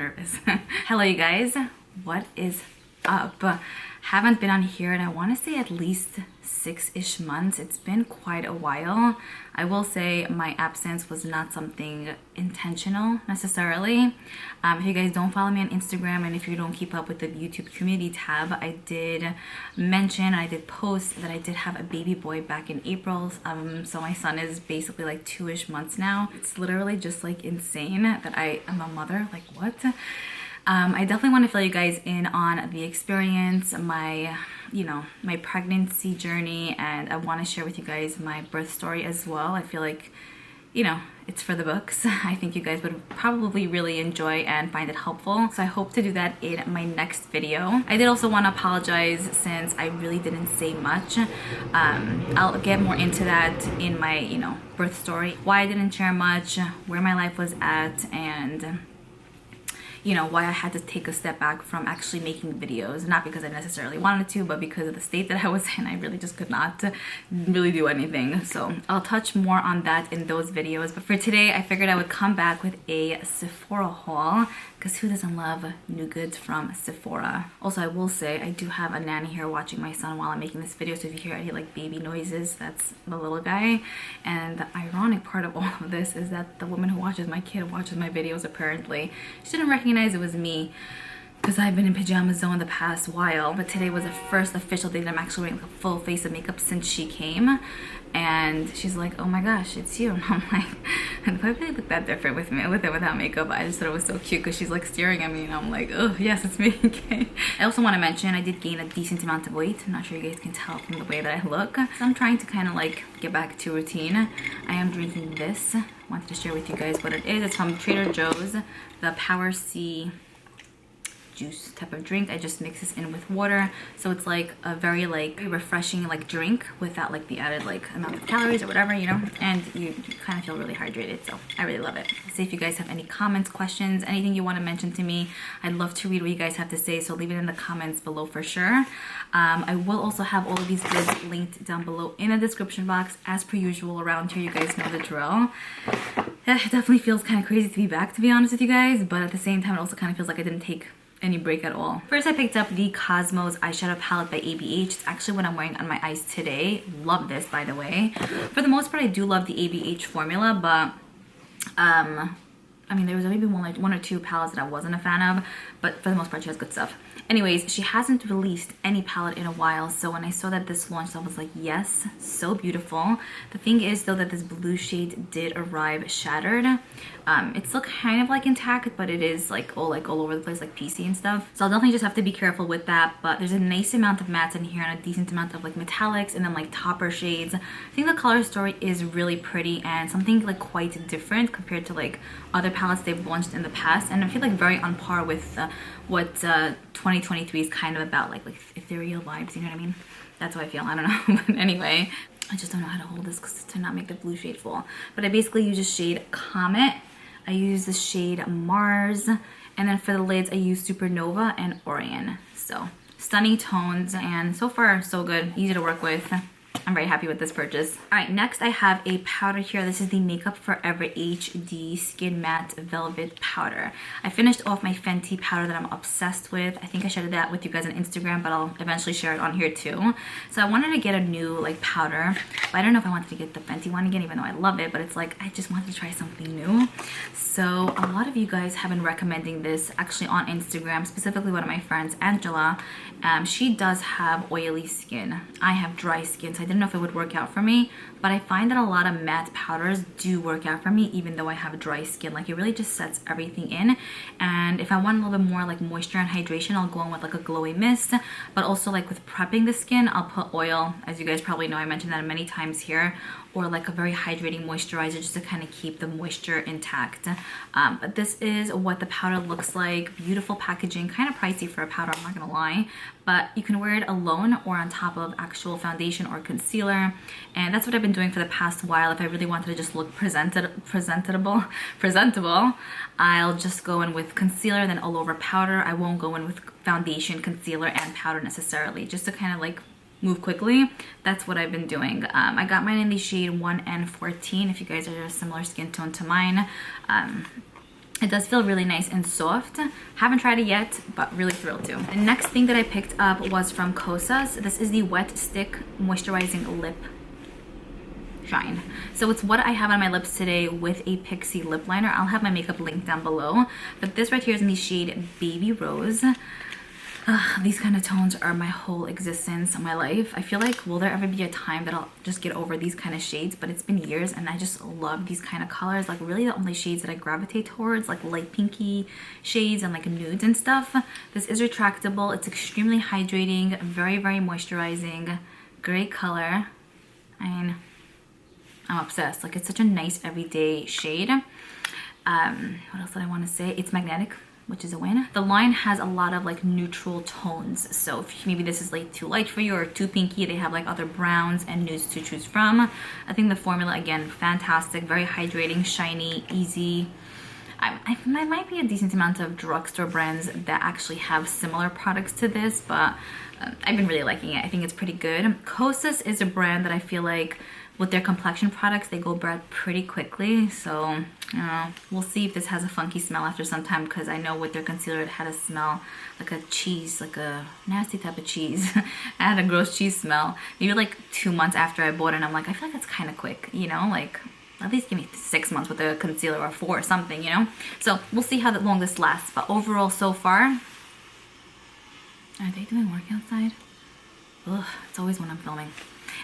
nervous. Hello you guys, what is up? Haven't been on here and I want to say at least 6-ish months. It's been quite a while. I will say my absence was not something intentional necessarily. If you guys don't follow me on Instagram and if you don't keep up with the YouTube community tab, I did mention, I did post that I did have a baby boy back in April. So my son is basically like 2-ish months now. It's literally just like insane that I am a mother. Like what? I definitely want to fill you guys in on the experience, my pregnancy journey, and I want to share with you guys my birth story as well. I feel like, it's for the books. I think you guys would probably really enjoy and find it helpful. So I hope to do that in my next video. I did also want to apologize since I really didn't say much. I'll get more into that in my, birth story. Why I didn't share much, where my life was at, and why I had to take a step back from actually making videos. Not because I necessarily wanted to, but because of the state that I was in. I really just could not really do anything. So I'll touch more on that in those videos. But for today, I figured I would come back with a Sephora haul, because who doesn't love new goods from Sephora? Also, I will say I do have a nanny here watching my son while I'm making this video. So if you hear any like baby noises, that's the little guy. And the ironic part of all of this is that the woman who watches my kid watches my videos apparently. She didn't recognize it was me because I've been in pajamas though in the past while, but today was the first official day that I'm actually wearing a full face of makeup since she came. And she's like, oh my gosh, it's you. And I'm like, and I really look that different with it without makeup. I just thought it was so cute because she's like staring at me and I'm like, oh yes, it's me. Okay. I also want to mention I did gain a decent amount of weight. I'm not sure you guys can tell from the way that I look. So I'm trying to kind of like get back to routine. I am drinking this. I wanted to share with you guys what it is. It's from Trader Joe's, the Power C juice type of drink. I just mix this in with water, so it's like a very like refreshing like drink without like the added like amount of calories or whatever, and you kind of feel really hydrated. So I really love it. So if you guys have any comments, questions, anything you want to mention to me, I'd love to read what you guys have to say, so leave it in the comments below for sure. I will also have all of these goods linked down below in the description box as per usual around here. You guys know the drill. It definitely feels kind of crazy to be back, to be honest with you guys, but at the same time it also kind of feels like I didn't take any break at all. First, I picked up the Cosmos eyeshadow palette by ABH. It's actually what I'm wearing on my eyes today. Love this, by the way. For the most part, I do love the ABH formula, but I mean, there was maybe one or two palettes that I wasn't a fan of, but for the most part, she has good stuff. Anyways, she hasn't released any palette in a while, so when I saw that this launched, I was like, yes, so beautiful. The thing is, though, that this blue shade did arrive shattered. It's still kind of like intact, but it is like all over the place, like PC and stuff. So I'll definitely just have to be careful with that, but there's a nice amount of mattes in here and a decent amount of like metallics and then like topper shades. I think the color story is really pretty and something like quite different compared to like other palettes they've launched in the past, and I feel like very on par with what 2023 is kind of about, like ethereal vibes, you know what I mean? That's how I feel. I don't know. But anyway, I just don't know how to hold this to not make the blue shade fall. But I basically use the shade Comet. I use the shade Mars, and then for the lids I use Supernova and Orion. So stunning tones, and so far so good, easy to work with. I'm very happy with this purchase. All right, next I have a powder here. This is the Makeup Forever HD Skin Matte Velvet Powder. I finished off my Fenty powder that I'm obsessed with. I think I shared that with you guys on Instagram, but I'll eventually share it on here too. So I wanted to get a new like powder, but I don't know if I wanted to get the Fenty one again, even though I love it, but it's like I just wanted to try something new. So a lot of you guys have been recommending this actually on Instagram, specifically one of my friends, Angela. She does have oily skin. I have dry skin, so I didn't know if it would work out for me, but I find that a lot of matte powders do work out for me even though I have dry skin. Like it really just sets everything in, and if I want a little bit more like moisture and hydration, I'll go in with like a glowy mist. But also like with prepping the skin, I'll put oil, as you guys probably know, I mentioned that many times here, or like a very hydrating moisturizer just to kind of keep the moisture intact. But this is what the powder looks like. Beautiful packaging, kind of pricey for a powder, I'm not gonna lie, but you can wear it alone or on top of actual foundation or concealer, and that's what I've been doing for the past while. If I really wanted to just look presentable, I'll just go in with concealer, then all over powder. I won't go in with foundation, concealer, and powder necessarily, just to kind of like move quickly. That's what I've been doing. I got mine in the shade 1N14 if you guys are a similar skin tone to mine. It does feel really nice and soft. Haven't tried it yet, but really thrilled to. The next thing that I picked up was from Kosas. This is the Wet Stick Moisturizing Lip Shine. So it's what I have on my lips today with a Pixie lip liner. I'll have my makeup link down below. But this right here is in the shade Baby Rose. These kind of tones are my whole existence, my life. I feel like, will there ever be a time that I'll just get over these kind of shades? But it's been years and I just love these kind of colors. Like really the only shades that I gravitate towards, like light pinky shades and like nudes and stuff. This is retractable. It's extremely hydrating, very, very moisturizing. Great color. I mean, I'm obsessed. Like it's such a nice everyday shade. What else did I want to say? It's magnetic, which is a win. The line has a lot of like neutral tones. So if maybe this is like too light for you or too pinky, they have like other browns and nudes to choose from. I think the formula, again, fantastic, very hydrating, shiny, easy. There might be a decent amount of drugstore brands that actually have similar products to this, but I've been really liking it. I think it's pretty good. Kosas is a brand that I feel like with their complexion products, they go bad pretty quickly. So, we'll see if this has a funky smell after some time, because I know with their concealer, it had a smell like a cheese, like a nasty type of cheese. I had a gross cheese smell. Maybe like 2 months after I bought it, and I'm like, I feel like that's kind of quick, you know? Like, at least give me 6 months with a concealer or 4 or something, you know? So, we'll see how long this lasts. But overall, so far, are they doing work outside? Ugh, it's always when I'm filming.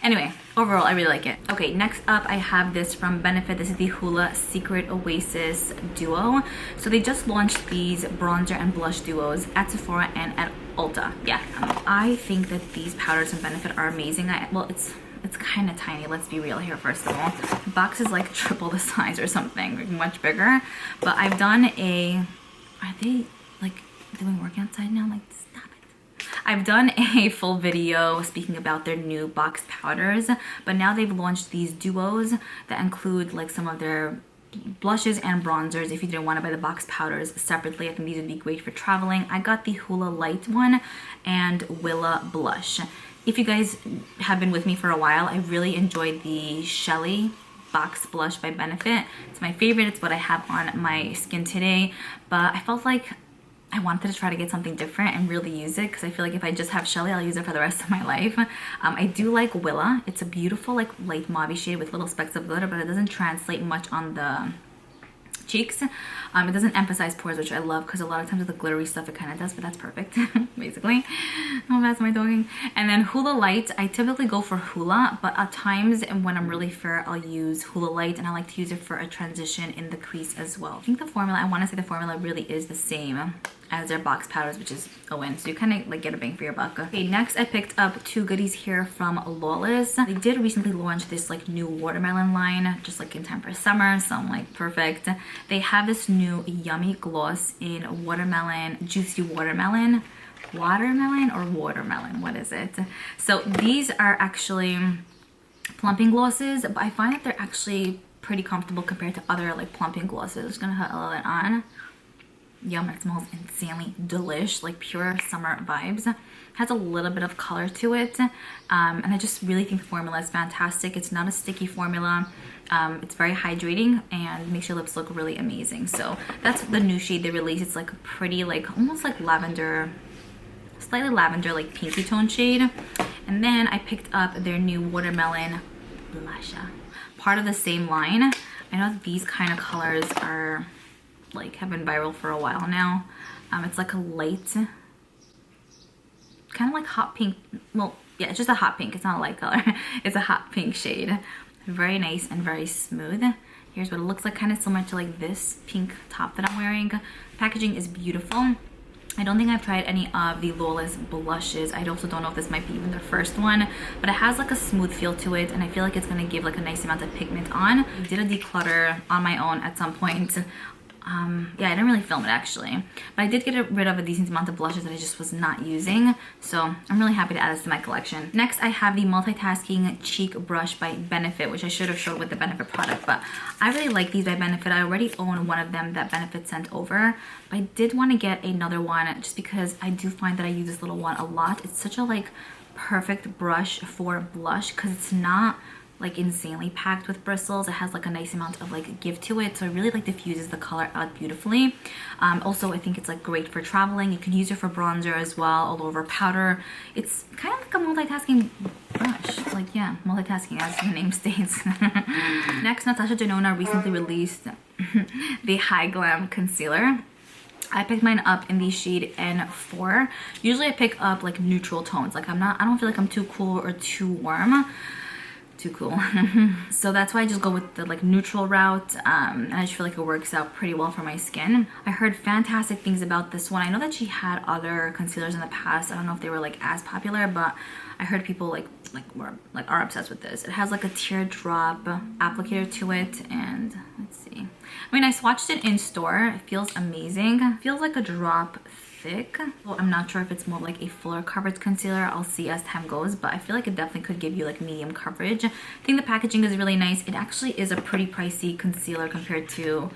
Anyway, overall, I really like it. Okay, next up, I have this from Benefit. This is the Hoola Secret Oasis Duo. So they just launched these bronzer and blush duos at Sephora and at Ulta. Yeah, I think that these powders from Benefit are amazing. Well, it's kind of tiny. Let's be real here, first of all. The box is like triple the size or something, like much bigger. But I've done are they like doing work outside now? Like, stop it. I've done a full video speaking about their new box powders, but now they've launched these duos that include like some of their blushes and bronzers. If you didn't want to buy the box powders separately, I think these would be great for traveling. I got the Hoola Light one and Willa blush. If you guys have been with me for a while, I really enjoyed the Shelly box blush by Benefit. It's my favorite. It's what I have on my skin today, but I felt like I wanted to try to get something different and really use it, because I feel like if I just have Shelly, I'll use it for the rest of my life. I do like Willa. It's a beautiful like light mauve shade with little specks of glitter, but it doesn't translate much on the cheeks. It doesn't emphasize pores, which I love, because a lot of times with the glittery stuff it kind of does, but that's perfect. Basically. Oh, that's my talking. And then Hoola Light, I typically go for Hoola, but at times when I'm really fair, I'll use Hoola Light, and I like to use it for a transition in the crease as well. I think the formula, I want to say the formula really is the same as their box powders, which is a win. So you kind of like get a bang for your buck. Okay, next I picked up 2 goodies here from Liora.y. They did recently launch this like new watermelon line, just like in time for summer, so I'm like, perfect. They have this new yummy gloss in watermelon, juicy watermelon. Watermelon or watermelon, what is it? So these are actually plumping glosses, but I find that they're actually pretty comfortable compared to other like plumping glosses. I'm just gonna put a little bit on. Yum, it smells insanely delish, like pure summer vibes. Has a little bit of color to it, and I just really think the formula is fantastic. It's not a sticky formula. It's very hydrating and makes your lips look really amazing. So that's the new shade they released. It's like a pretty, like almost like lavender, slightly lavender, like pinky tone shade. And then I picked up their new watermelon blusher, part of the same line. I know that these kind of colors are like have been viral for a while now. It's like a light, kind of like hot pink. Well, yeah, it's just a hot pink. It's not a light color. It's a hot pink shade. Very nice and very smooth. Here's what it looks like, kind of similar to like this pink top that I'm wearing. Packaging is beautiful. I don't think I've tried any of the Liora.y blushes. I also don't know if this might be even their first one, but it has like a smooth feel to it, and I feel like it's gonna give like a nice amount of pigment on. I did a declutter on my own at some point. Yeah, I didn't really film it actually, but I did get rid of a decent amount of blushes that I just was not using, so I'm really happy to add this to my collection. Next, I have the Multitasking Cheek Brush by Benefit, which I should have showed with the Benefit product, but I really like these by Benefit. I already own one of them that Benefit sent over, but I did want to get another one just because I do find that I use this little one a lot. It's such a like perfect brush for blush because it's not like insanely packed with bristles. It has like a nice amount of like give to it, so it really like diffuses the color out beautifully. Also, I think it's like great for traveling. You can use it for bronzer as well, all over powder. It's kind of like a multitasking brush. Like, yeah, multitasking as the name states. Next, Natasha Denona recently released the High Glam Concealer. I picked mine up in the shade N4. Usually I pick up like neutral tones. Like I don't feel like I'm too cool or too warm. Too cool. So that's why I just go with the like neutral route, and I just feel like it works out pretty well for my skin. I heard fantastic things about this one. I know that she had other concealers in the past. I don't know if they were like as popular, but I heard people are obsessed with this. It has like a teardrop applicator to it, and let's see. I mean, I swatched it in store. It feels amazing. It feels like a drop thick. Well, I'm not sure if it's more like a fuller coverage concealer. I'll see as time goes, but I feel like it definitely could give you like medium coverage. I think the packaging is really nice. It actually is a pretty pricey concealer compared to,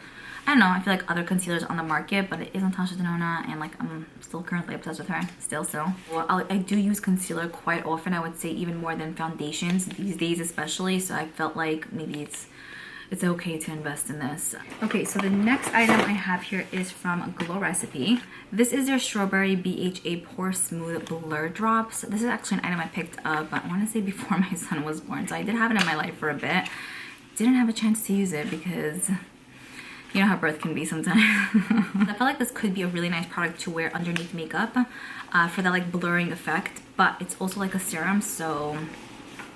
I don't know, I feel like other concealers on the market, but it is Natasha Denona, and like I'm still currently obsessed with her still. So well, I do use concealer quite often. I would say even more than foundations these days especially, so I felt like maybe it's okay to invest in this. Okay, so the next item I have here is from Liora.y. This is their Strawberry BHA Pore Smooth Blur Drops. This is actually an item I picked up, I want to say before my son was born, so I did have it in my life for a bit. Didn't have a chance to use it because you know how birth can be sometimes. I felt like this could be a really nice product to wear underneath makeup for that like blurring effect, but it's also like a serum, so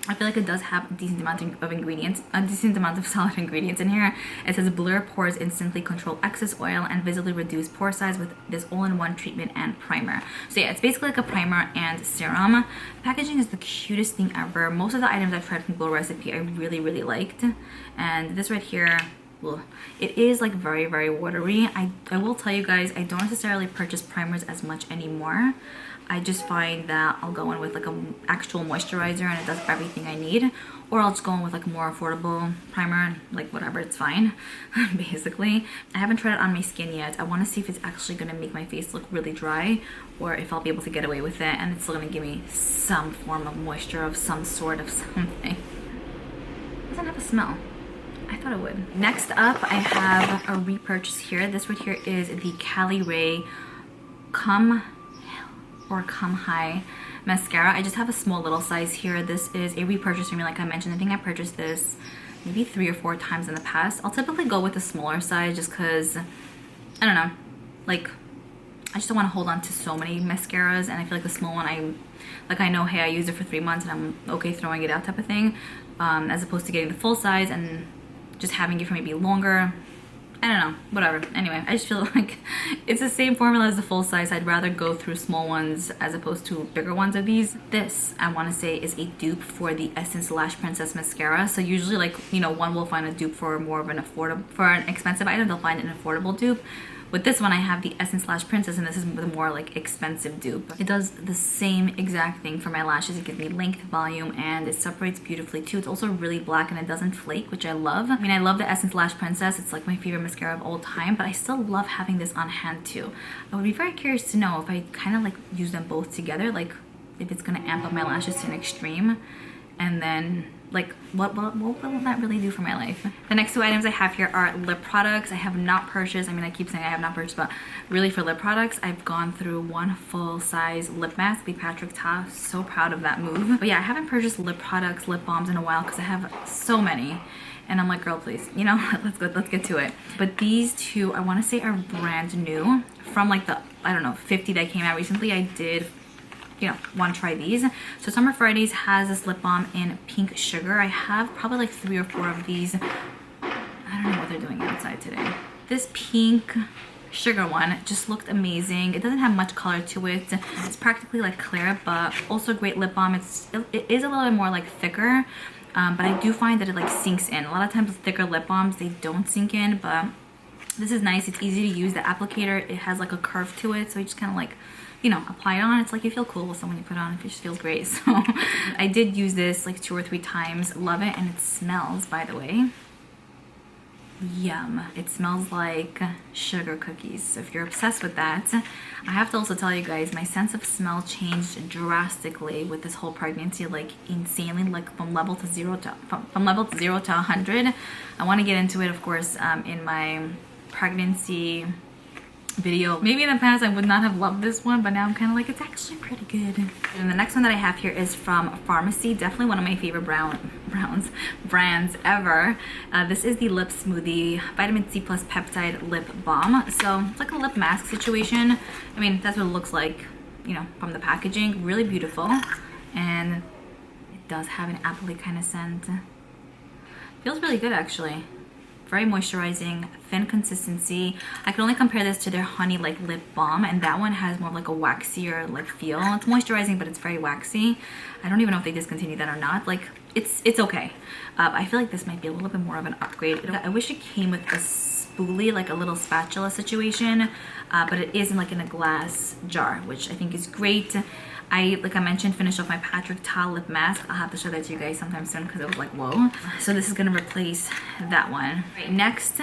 I feel like it does have a decent amount of ingredients, a decent amount of solid ingredients in here. It says blur pores, instantly control excess oil, and visibly reduce pore size with this all-in-one treatment and primer. So yeah, it's basically like a primer and serum. The packaging is the cutest thing ever. Most of the items I've tried from Liora.y I really, really liked. And this right here, well, it is like very, very watery. I will tell you guys, I don't necessarily purchase primers as much anymore. I just find that I'll go in with like an actual moisturizer and it does everything I need, or I'll just go in with like a more affordable primer and like whatever, it's fine. Basically, I haven't tried it on my skin yet. I want to see if it's actually going to make my face look really dry, or if I'll be able to get away with it and it's still going to give me some form of moisture of some sort of something. It doesn't have a smell. I thought it would. Next up, I have a repurchase here. This right here is the Cali Ray Come High mascara. I just have a small little size here. This is a repurchase for me, like I mentioned. I think I purchased this maybe 3 or 4 times in the past. I'll typically go with the smaller size just because, I don't know, like I just don't want to hold on to so many mascaras, and I feel like the small one, I know, hey, I used it for 3 months and I'm okay throwing it out type of thing, as opposed to getting the full size and just having it for maybe longer. I don't know, whatever. Anyway, I just feel like it's the same formula as the full size. I'd rather go through small ones as opposed to bigger ones of these. This, I want to say, is a dupe for the Essence Lash Princess Mascara. So usually, like, you know, one will find a dupe for more of an affordable, for an expensive item, they'll find an affordable dupe. With this one, I have the Essence Lash Princess, and this is the more like expensive dupe. It does the same exact thing for my lashes. It gives me length, volume, and it separates beautifully too. It's also really black and it doesn't flake, which I love. I mean, I love the Essence Lash Princess. It's like my favorite mascara of all time, but I still love having this on hand too. I would be very curious to know if I kind of like use them both together, like if it's gonna amp up my lashes to an extreme, and then like what will that really do for my life? The next 2 items I have here are lip products. I have not purchased, I mean, I keep saying I have not purchased, but really for lip products, I've gone through one full size lip mask, the Patrick Ta. So proud of that move. But yeah, I haven't purchased lip products, lip balms in a while because I have so many. And I'm like, girl, please, you know, let's get to it. But these 2, I want to say, are brand new from like the, I don't know, 50 that came out recently. I did, you know, want to try these. So Summer Fridays has this lip balm in Pink Sugar. I have probably like 3 or 4 of these. I don't know what they're doing outside today. This Pink Sugar one just looked amazing. It doesn't have much color to it. It's practically like clear, but also a great lip balm. It is a little bit more like thicker, but I do find that it like sinks in. A lot of times with thicker lip balms, they don't sink in, but this is nice. It's easy to use. The applicator, it has like a curve to it, so you just kind of like, you know, apply it on. It's like you feel cool with someone you put on. It just feels great. So I did use this like 2 or 3 times. Love it. And it smells, by the way. Yum. It smells like sugar cookies. So if you're obsessed with that, I have to also tell you guys, my sense of smell changed drastically with this whole pregnancy, like insanely, like from level to zero to 100. I want to get into it, of course, in my pregnancy video. Maybe in the past I would not have loved this one, but now I'm kind of like, it's actually pretty good. And the next one that I have here is from Pharmacy, definitely one of my favorite brands ever. This is the Lip Smoothie Vitamin C Plus Peptide Lip Balm. So it's like a lip mask situation. I mean, that's what it looks like, you know, from the packaging. Really beautiful, and it does have an appley kind of scent. Feels really good actually. Very moisturizing, thin consistency. I can only compare this to their honey like lip balm, and that one has more of like a waxier like feel. It's moisturizing, but it's very waxy. I don't even know if they discontinued that or not. Like it's okay. I feel like this might be a little bit more of an upgrade. I wish it came with a spoolie, like a little spatula situation, but it is in a glass jar, which I think is great. Like I mentioned, finished off my Patrick Ta lip mask. I'll have to show that to you guys sometime soon because it was like, whoa. So this is gonna replace that one. Right, next,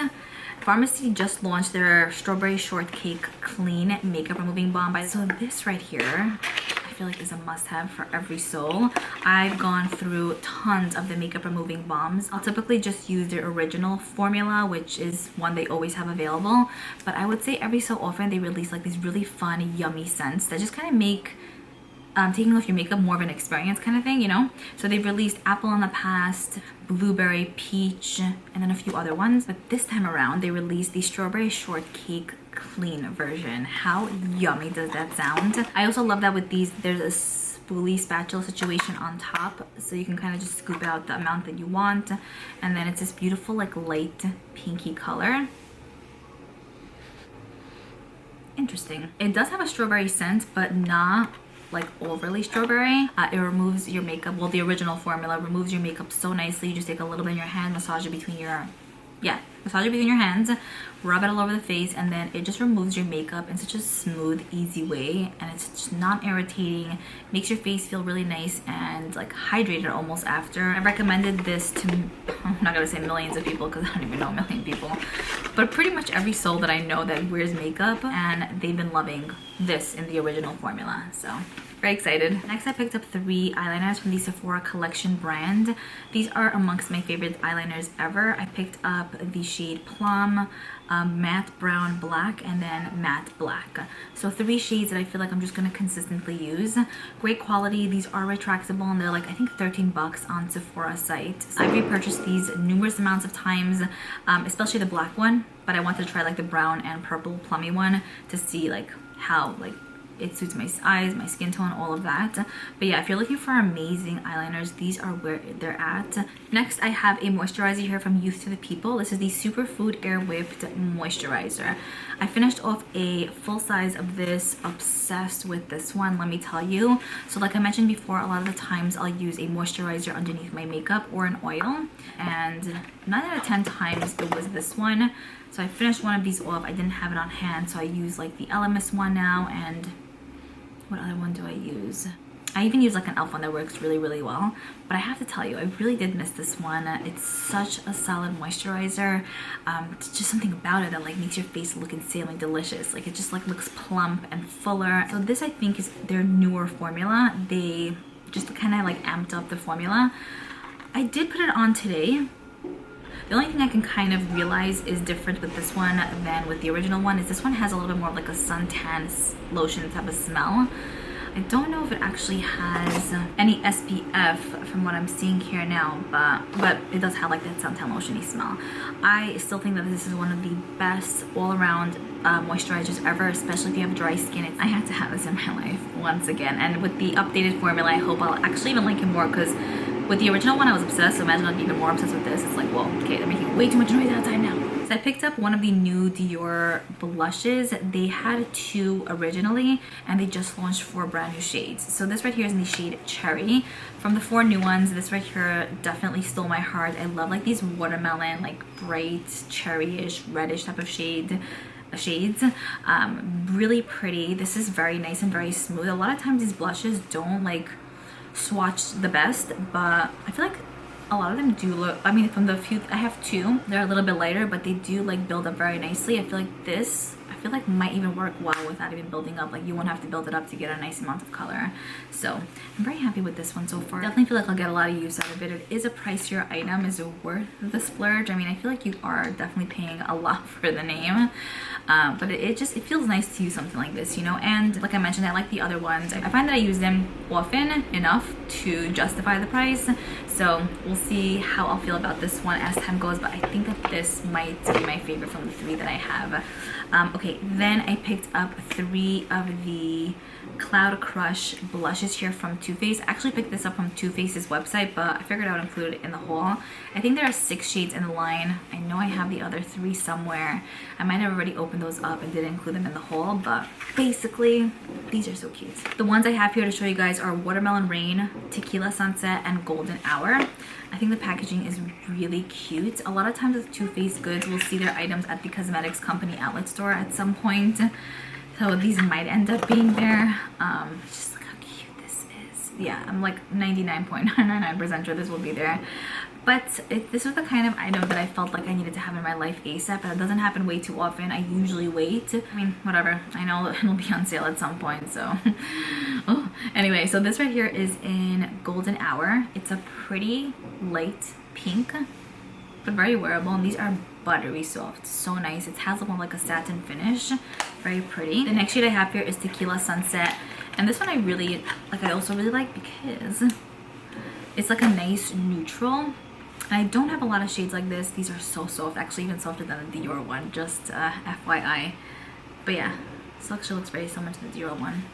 Pharmacy just launched their Strawberry Shortcake Clean Makeup Removing Balm. So this right here, I feel like is a must-have for every soul. I've gone through tons of the makeup removing balms. I'll typically just use their original formula, which is one they always have available. But I would say every so often they release like these really fun, yummy scents that just kind of make taking off your makeup more of an experience kind of thing, you know? So they've released apple in the past, blueberry, peach, and then a few other ones. But this time around, they released the Strawberry Shortcake Clean version. How yummy does that sound? I also love that with these, there's a spoolie spatula situation on top, so you can kind of just scoop out the amount that you want. And then it's this beautiful like light pinky color. Interesting. It does have a strawberry scent, but not like overly strawberry. It removes your makeup, well, the original formula removes your makeup so nicely. You just take a little bit in your hand, massage it between your hands, rub it all over the face, and then it just removes your makeup in such a smooth, easy way, and it's just not irritating. Makes your face feel really nice and like hydrated almost after. I recommended this to, I'm not gonna say millions of people because I don't even know a million people, but pretty much every soul that I know that wears makeup, and they've been loving this in the original formula. So very excited. Next, I picked up 3 eyeliners from the Sephora collection brand. These are amongst my favorite eyeliners ever. I picked up the shade Plum, Matte Brown Black, and then Matte Black. So 3 shades that I feel like I'm just gonna consistently use. Great quality. These are retractable, and they're like, I think 13 bucks on Sephora site. So I've repurchased these numerous amounts of times, especially the black one, but I wanted to try like the brown and purple plummy one to see like how like it suits my eyes, my skin tone, all of that. But yeah, if you're looking for amazing eyeliners, these are where they're at. Next, I have a moisturizer here from Youth to the People. This is the Superfood Air Whipped Moisturizer. I finished off a full size of this. Obsessed with this one, let me tell you. So like I mentioned before, a lot of the times I'll use a moisturizer underneath my makeup or an oil, and 9 out of 10 times it was this one. So I finished one of these off. I didn't have it on hand, so I use like the Elemis one now, and what other one do I use? I even use like an e.l.f. one that works really, really well. But I have to tell you, I really did miss this one. It's such a solid moisturizer. It's just something about it that like makes your face look insanely delicious. Like it just like looks plump and fuller. So this I think is their newer formula. They just kind of like amped up the formula. I did put it on today. The only thing I can kind of realize is different with this one than with the original one is this one has a little bit more of like a suntan lotion type of smell. I don't know if it actually has any SPF from what I'm seeing here now, but it does have like that suntan lotion-y smell. I still think that this is one of the best all-around moisturizers ever, especially if you have dry skin. I had to have this in my life once again, and with the updated formula, I hope I'll actually even like it more, because with the original one I was obsessed, so imagine I'd be even more obsessed with this. It's like, well, okay, they're making way too much noise outside now. So I picked up one of the new Dior blushes. They had 2 originally, and they just launched 4 brand new shades. So this right here is in the shade Cherry. From the 4 new ones, this right here definitely stole my heart. I love like these watermelon, like bright cherry-ish, reddish type of shades. Really pretty. This is very nice and very smooth. A lot of times these blushes don't like swatch the best, but I feel like a lot of them do look, I mean, from the few, I have two, they're a little bit lighter, but they do like build up very nicely. I feel like this, I feel like might even work well without even building up. Like you won't have to build it up to get a nice amount of color. So I'm very happy with this one so far. Definitely feel like I'll get a lot of use out of it. It is a pricier item. Is it worth the splurge? I mean, I feel like you are definitely paying a lot for the name. But it feels nice to use something like this, you know. And like I mentioned, I like the other ones. I find that I use them often enough to justify the price. So we'll see how I'll feel about this one as time goes, but I think that this might be my favorite from the three that I have. Okay, then I picked up 3 of the Cloud Crush blushes here from Too Faced. I actually picked this up from Too Faced's website, but I figured I would include it in the haul. I think there are 6 shades in the line. I know I have the other 3 somewhere. I might have already opened those up and didn't include them in the haul, but basically, these are so cute. The ones I have here to show you guys are Watermelon Rain, Tequila Sunset, and Golden Hour. I think the packaging is really cute. A lot of times with Too Faced goods, we'll see their items at the cosmetics company outlet store at some point. So these might end up being there. Just look how cute this is. Yeah, I'm like 99.999% sure this will be there. But this was the kind of item that I felt like I needed to have in my life ASAP, and it doesn't happen way too often. I usually wait. I mean, whatever. I know it'll be on sale at some point, so. Oh. Anyway, so this right here is in Golden Hour. It's a pretty light pink, but very wearable, and these are buttery soft. So nice. It has almost like a satin finish. Very pretty. The next shade I have here is Tequila Sunset, and this one I really like. I also really like because it's like a nice neutral. And I don't have a lot of shades like this. These are so soft, actually even softer than the Liora one, just FYI. But yeah, this actually looks very similar to the Liora one,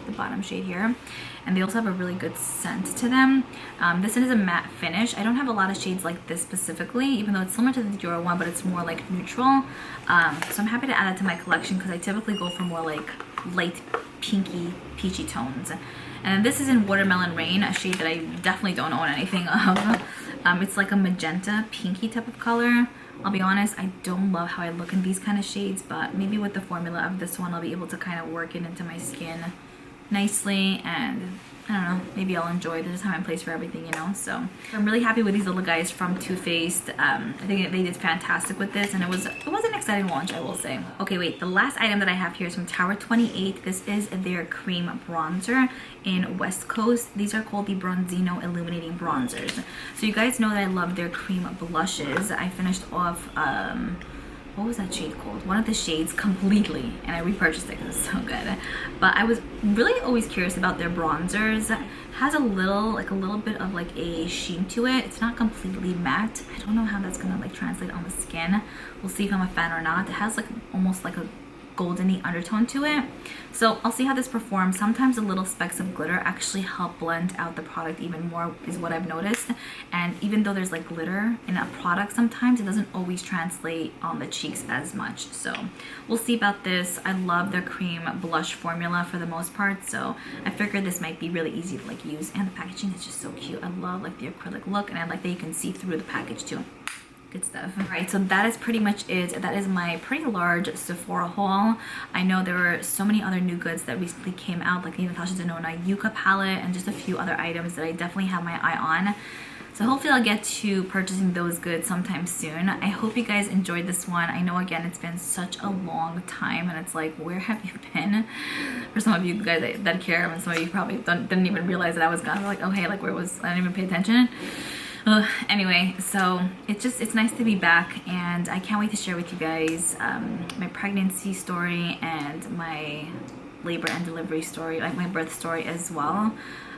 the bottom shade here. And they also have a really good scent to them. This is a matte finish. I don't have a lot of shades like this specifically, even though it's similar to the Liora one, but it's more like neutral. So I'm happy to add it to my collection because I typically go for more like light pinky, peachy tones. And this is in Watermelon Rain, a shade that I definitely don't own anything of. It's like a magenta pinky type of color. I'll be honest, I don't love how I look in these kind of shades, but maybe with the formula of this one, I'll be able to kind of work it into my skin nicely, and I don't know, maybe I'll enjoy it. There's a time and place for everything, you know. So I'm really happy with these little guys from Too Faced. I think they did fantastic with this, and it was an exciting launch, I will say. Okay, wait, the last item that I have here is from Tower 28. This is their cream bronzer in West Coast. These are called the Bronzino Illuminating Bronzers. So you guys know that I love their cream blushes. I finished off what was that shade called? One of the shades completely, and I repurchased it because it's so good. But I was really always curious about their bronzers. It has a little bit of like a sheen to it. It's not completely matte. I don't know how that's gonna like translate on the skin. We'll see if I'm a fan or not. It has like almost like a goldeny undertone to it, so I'll see how this performs. Sometimes the little specks of glitter actually help blend out the product even more, is what I've noticed. And even though there's like glitter in a product, sometimes it doesn't always translate on the cheeks as much. So we'll see about this. I love their cream blush formula for the most part, so I figured this might be really easy to like use, and the packaging is just so cute. I love like the acrylic look, and I like that you can see through the package too. Good stuff. All right, so that is pretty much it. That is my pretty large Sephora haul. I know there were so many other new goods that recently came out, like the Natasha Denona Yucca palette and just a few other items that I definitely have my eye on. So hopefully I'll get to purchasing those goods sometime soon. I hope you guys enjoyed this one. I know, again, it's been such a long time, and it's like, where have you been? For some of you guys that care, and some of you probably didn't even realize that I was gone. Like, oh hey, like where was I? Didn't even pay attention. Anyway, so it's nice to be back, and I can't wait to share with you guys my pregnancy story and my labor and delivery story, like my birth story as well.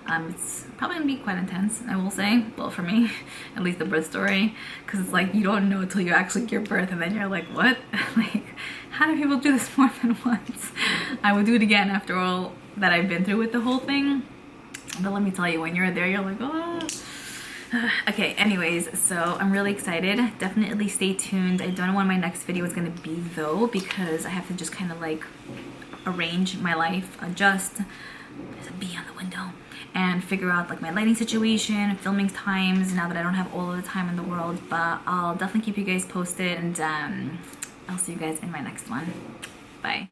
It's probably gonna be quite intense, I will say. Well, for me, at least the birth story, because it's like you don't know until you actually give birth, and then you're like, what? Like, how do people do this more than once? I would do it again after all that I've been through with the whole thing. But let me tell you, when you're there, you're like, oh. Okay, anyways, so I'm really excited. Definitely stay tuned. I don't know when my next video is going to be though, because I have to just kind of like arrange my life, adjust, there's a bee on the window, and figure out like my lighting situation, filming times, now that I don't have all of the time in the world. But I'll definitely keep you guys posted, and I'll see you guys in my next one. Bye.